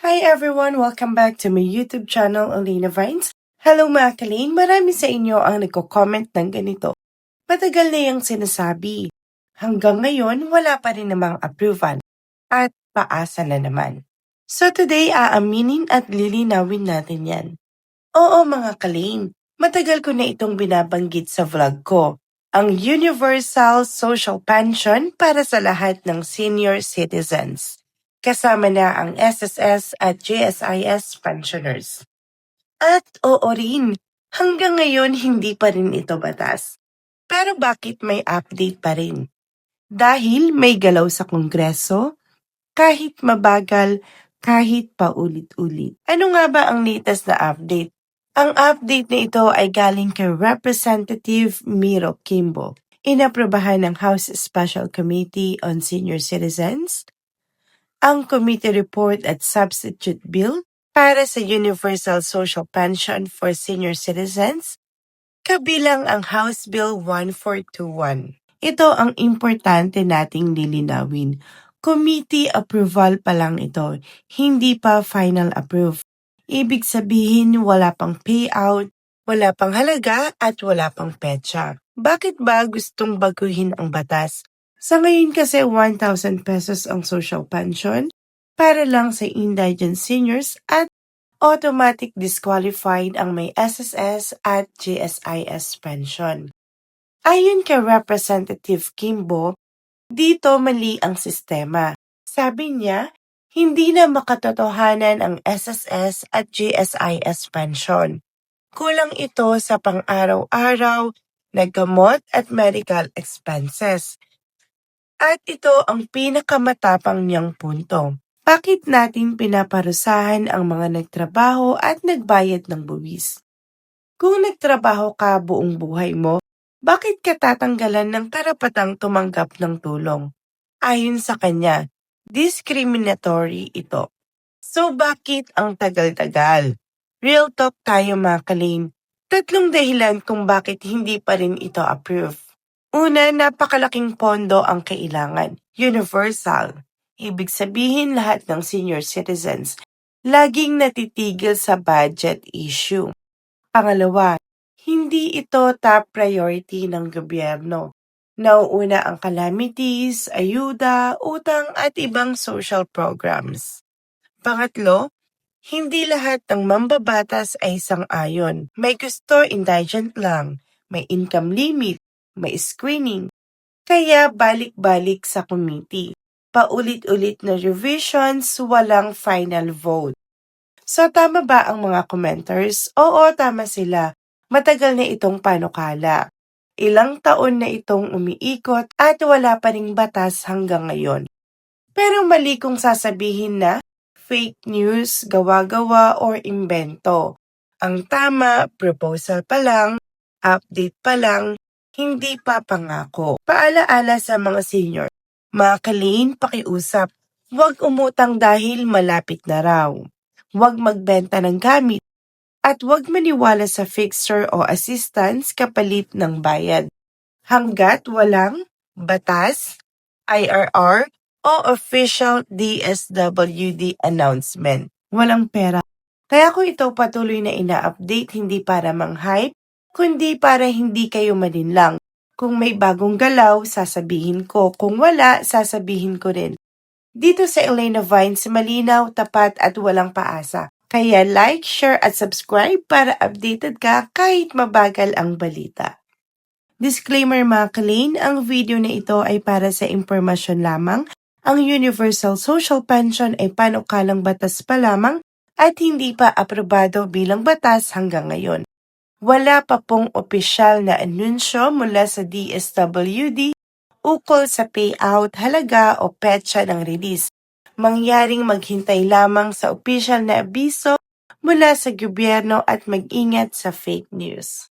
Hi everyone! Welcome back to my YouTube channel, Alina Vines. Hello mga kalin! Marami sa inyo ang nagko-comment ng ganito. Matagal na yung sinasabi. Hanggang ngayon, wala pa rin namang approval. At paasa na naman. So today, aaminin at lilinawin natin yan. Oo mga kalin, matagal ko na itong binabanggit sa vlog ko. Ang Universal Social Pension para sa lahat ng senior citizens. Kasama na ang SSS at GSIS pensioners. At oo rin, hanggang ngayon hindi pa rin ito batas. Pero bakit may update pa rin? Dahil may galaw sa Kongreso, kahit mabagal, kahit paulit-ulit. Ano nga ba ang latest na update? Ang update na ito ay galing kay Representative Miro Kimbo. Inaprobahan ng House Special Committee on Senior Citizens ang Committee Report at Substitute Bill para sa Universal Social Pension for Senior Citizens, kabilang ang House Bill 1421. Ito ang importante nating lilinawin. Committee approval pa lang ito, hindi pa final approve. Ibig sabihin wala pang payout, wala pang halaga at wala pang petsa. Bakit ba gustong baguhin ang batas? Sa ngayon kasi 1,000 pesos ang social pension para lang sa indigent seniors at automatic disqualified ang may SSS at GSIS pension. Ayon kay Representative Kimbo, dito mali ang sistema. Sabi niya, hindi na makatotohanan ang SSS at GSIS pension. Kulang ito sa pang-araw-araw na gamot at medical expenses. At ito ang pinakamatapang niyang punto. Bakit natin pinaparusahan ang mga nagtrabaho at nagbayad ng buwis? Kung nagtrabaho ka buong buhay mo, bakit ka tatanggalan ng karapatang tumanggap ng tulong? Ayon sa kanya, discriminatory ito. So bakit ang tagal-tagal? Real talk tayo mga kalin. 3 dahilan kung bakit hindi pa rin ito approve. Una, napakalaking pondo ang kailangan. Universal. Ibig sabihin lahat ng senior citizens laging natitigil sa budget issue. Pangalawa, hindi ito top priority ng gobyerno. Nauuna ang calamities, ayuda, utang at ibang social programs. Pangatlo, hindi lahat ng mambabatas ay sang-ayon. May gusto indigent lang, may income limit, may screening. Kaya balik-balik sa committee. Paulit-ulit na revisions, walang final vote. So tama ba ang mga commenters? Oo, tama sila. Matagal na itong panukala. Ilang taon na itong umiikot at wala pa ring batas hanggang ngayon. Pero mali kung sasabihin na fake news, gawa-gawa, or imbento. Ang tama, proposal pa lang, update pa lang, hindi pa pangako. Paalaala sa mga senior. Mga kalin, pakiusap. Huwag umutang dahil malapit na raw. Huwag magbenta ng gamit. At huwag maniwala sa fixer o assistance kapalit ng bayad. Hanggat walang batas, IRR, o official DSWD announcement. Walang pera. Kaya ko ito patuloy na ina-update hindi para mang-hype, kundi para hindi kayo malinlang. Kung may bagong galaw, sasabihin ko. Kung wala, sasabihin ko rin. Dito sa Elena Vines, malinaw, tapat at walang paasa. Kaya like, share at subscribe para updated ka kahit mabagal ang balita. Disclaimer mga kalin, ang video na ito ay para sa impormasyon lamang. Ang Universal Social Pension ay panukalang batas pa lamang at hindi pa aprobado bilang batas hanggang ngayon. Wala pa pong opisyal na anunsyo mula sa DSWD ukol sa payout, halaga o petsa ng release. Mangyaring maghintay lamang sa opisyal na abiso mula sa gobyerno at mag-ingat sa fake news.